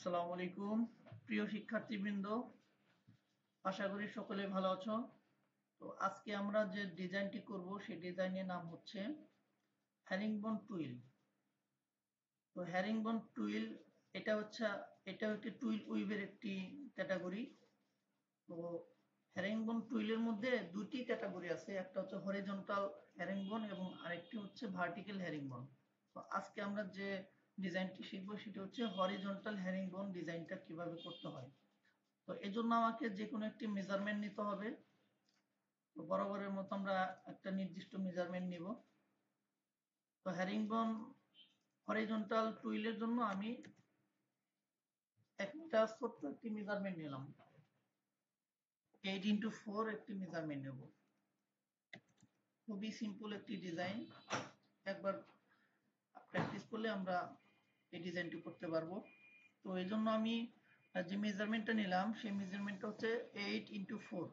আসসালামু আলাইকুম প্রিয় শিক্ষার্থীবৃন্দ, আশা করি সকলে ভালো আছো। তো আজকে আমরা যে ডিজাইনটি করব সেই ডিজাইনের নাম হচ্ছে হ্যারিংবোন টুইল। তো হ্যারিংবোন টুইল এটা একটি টুইল উইভের একটি ক্যাটাগরি। তো হ্যারিংবোন টুইলের মধ্যে দুটি ক্যাটাগরি আছে, একটা হচ্ছে হরিজন্টাল হ্যারিংবোন এবং আরেকটি হচ্ছে ভার্টিক্যাল হ্যারিংবোন। তো আজকে আমরা যে ডিজাইনটি শিখবো সেটা হচ্ছে হরিজন্টাল হ্যারিংবোন ডিজাইনটা কিভাবে করতে হয়। তো এজন্য আমাকে যে কোনো একটি মেজারমেন্ট নিতে হবে। তো বরাবরের মতো আমরা একটা নির্দিষ্ট মেজারমেন্ট নিব। তো হ্যারিংবোন হরিজন্টাল টুইলের জন্য আমি একটা ছোট্ট একটি মেজারমেন্ট নিলাম, 8x4 একটি মেজারমেন্ট নেব। খুবই সিম্পল একটি ডিজাইন, একবার প্র্যাকটিস করলে আমরা এই ডিজাইনটি করতে পারবো। তো এই জন্য আমি যে মেজারমেন্টটা নিলাম সেই মেজারমেন্টটা হচ্ছে 8x4,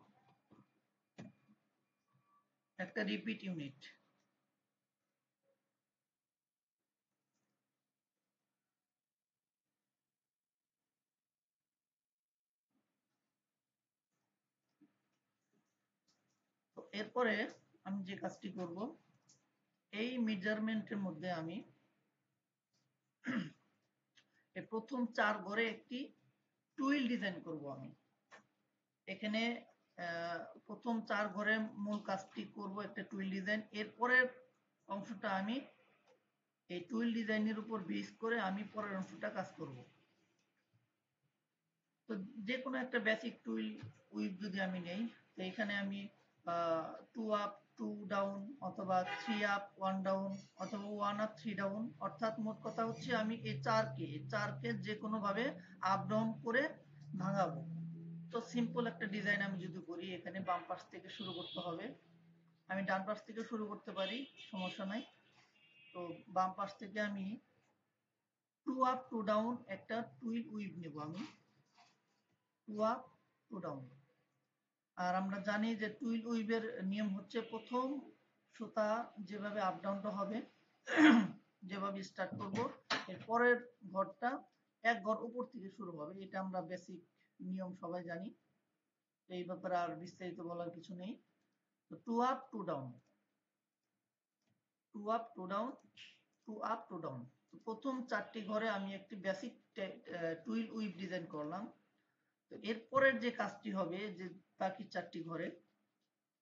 একটা রিপিট ইউনিট। তো এরপরে আমি যে কাজটি করব, এই মেজারমেন্টের মধ্যে আমি প্রথম 4 ঘরে একটি টুইল ডিজাইন করব। আমি এখানে প্রথম 4 ঘরে মূল কাজটি করব একটা টুইল ডিজাইন। এরপরের অংশটা আমি এই টুইল ডিজাইনের উপর বেস করে আমি পরের অংশটা কাজ করব। তো যে কোনো একটা বেসিক টুইল উইথ যদি আমি নেই, তো এখানে আমি 2 আপ 2 ডাউন অথবা 3 আপ 1 ডাউন অথবা 1 আপ 3 ডাউন, অর্থাৎ মোট কথা হচ্ছে আমি এই চারকে যে কোনো ভাবে আপ ডাউন করে ভাঙাবো। তো সিম্পল একটা ডিজাইন আমি যদি করি, এখানে বাম পাশ থেকে শুরু করতে হবে। আমি ডান পাশ থেকে শুরু করতে পারি, সমস্যা নাই। তো বাম পাশ থেকে আমি 2 আপ 2 ডাউন একটা টুইল উইভ নেব। আমি 2 আপ 2 ডাউন। আর আমরা জানি যে টুইল উইভের নিয়ম হচ্ছে প্রথম সুতা যেভাবে আপ ডাউনটা হবে, যেভাবে স্টার্ট করব, এর পরের ঘরটা এক ঘর উপর থেকে শুরু হবে। এটা আমরা বেসিক নিয়ম সবাই জানি, এই ব্যাপারে আর বিস্তারিত বলার কিছু নেই। তো 2 up 2 down, 2 up 2 down, 2 up 2 down. তো প্রথম 4টি ঘরে আমি একটি বেসিক টুইল উইভ ডিজাইন করলাম। তো এরপরের যে কাজটি হবে, যে বাকি 4টি ঘরে,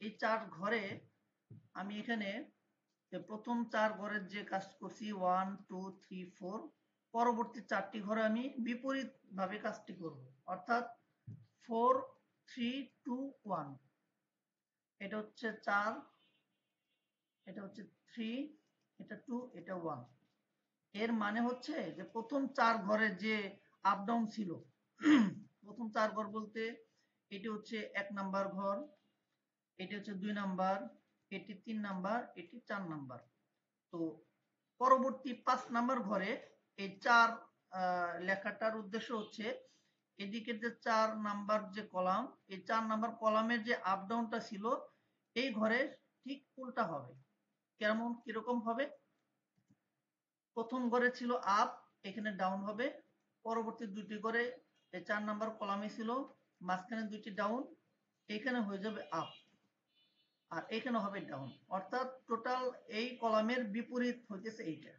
এই 4 ঘরে আমি এখানে প্রথম 4 ঘরের যে কাজ করছি 1 2 3 4, পরবর্তী 4টি ঘরে আমি বিপরীত ভাবে কাজটি করব, অর্থাৎ 4 3 2 1। এটা হচ্ছে 4, এটা হচ্ছে 3, এটা 2, এটা 1। এর মানে হচ্ছে যে প্রথম 4 ঘরের যে আপ ডাউন ছিল, প্রথম 4 ঘর বলতে এটি হচ্ছে 1 নাম্বার ঘর, এটি হচ্ছে 2 নাম্বার, এটি 3 নাম্বার, এটি 4 নাম্বার। তো পরবর্তী 5 নাম্বার ঘরে এই 4 লেখাটার উদ্দেশ্য হচ্ছে এদিকে যে 4 নাম্বার যে কলাম, এই 4 নাম্বার কলামের যে আপ ডাউনটা ছিল এই ঘরে ঠিক উল্টা হবে। কিরকম হবে? প্রথম ঘরে ছিল আপ, এখানে ডাউন হবে। পরবর্তী দুটি ঘরে 4 নাম্বার কলামে ছিল, মাঝখানে দুইটি ডাউন, এখানে হয়ে যাবে আপ, আর এখানে হবে ডাউন। অর্থাৎ টোটাল এই কলামের বিপরীত হইতেছে এইটা।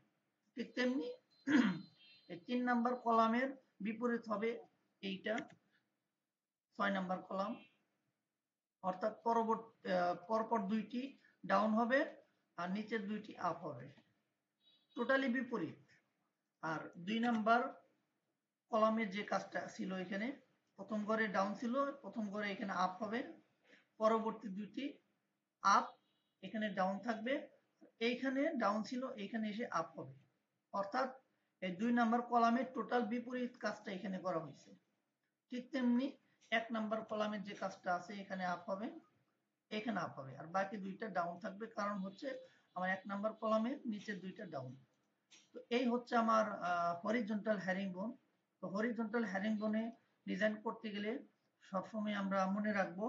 ঠিক তেমনি এই 3 নাম্বার কলামের বিপরীত হবে এইটা, 6 নাম্বার কলাম। অর্থাৎ পরপর দুইটি ডাউন হবে আর নিচের দুইটি আপ হবে, টোটালি বিপরীত। আর 2 নাম্বার কলামের যে কাজটা ছিল, এখানে প্রথম ঘরে ডাউন ছিল, প্রথম ঘরে এখানে আপ হবে, পরবর্তী দুইটি আপ, এখানে ডাউন থাকবে, এইখানে ডাউন ছিল, এখানে এসে আপ হবে। অর্থাৎ এই 2 নাম্বার কলামের টোটাল বিপরীত কাজটা এখানে করা হয়েছে। ঠিক তেমনি 1 নাম্বার কলামের যে কাজটা আছে, এখানে আপ হবে, এখানে আপ হবে, আর বাকি দুইটা ডাউন থাকবে, কারণ হচ্ছে আমার 1 নাম্বার কলামের নিচের দুইটা ডাউন। তো এই হচ্ছে আমার হরিজন্টাল হ্যারিংবোন। তো হরিজন্টাল হ্যারিংবোনে ডিজাইন করতে গেলে সবসময় আমরা মনে রাখবো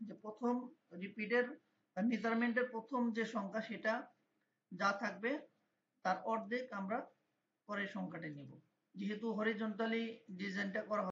যে প্রথম রিপিটের মেজারমেন্টের প্রথম যে সংখ্যা সেটা যা থাকবে তার অর্ধেক আমরা পরের সংখ্যাটা নিব। যেহেতু হরিজন্টালি ডিজাইনটা করা